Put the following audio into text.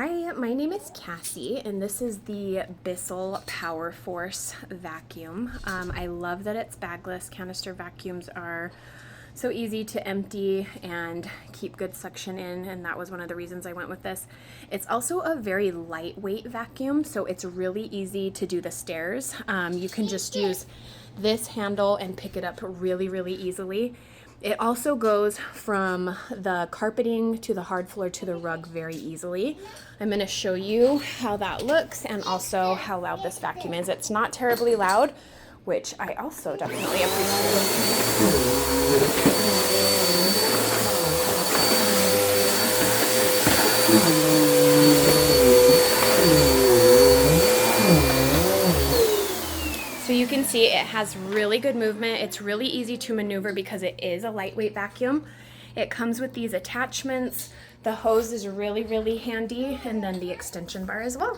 Hi, my name is Cassie, and this is the Bissell Power Force vacuum. I love that it's bagless. Canister vacuums are so easy to empty and keep good suction in, and that was one of the reasons I went with this. It's also a very lightweight vacuum, so it's really easy to do the stairs. You can just use this handle and pick it up really easily. It also goes from the carpeting to the hard floor to the rug very easily. I'm going to show you how that looks and also how loud this vacuum is. It's not terribly loud, which I also definitely appreciate. So you can see it has really good movement. It's really easy to maneuver because it is a lightweight vacuum. It comes with these attachments. The hose is really handy, and then the extension bar as well.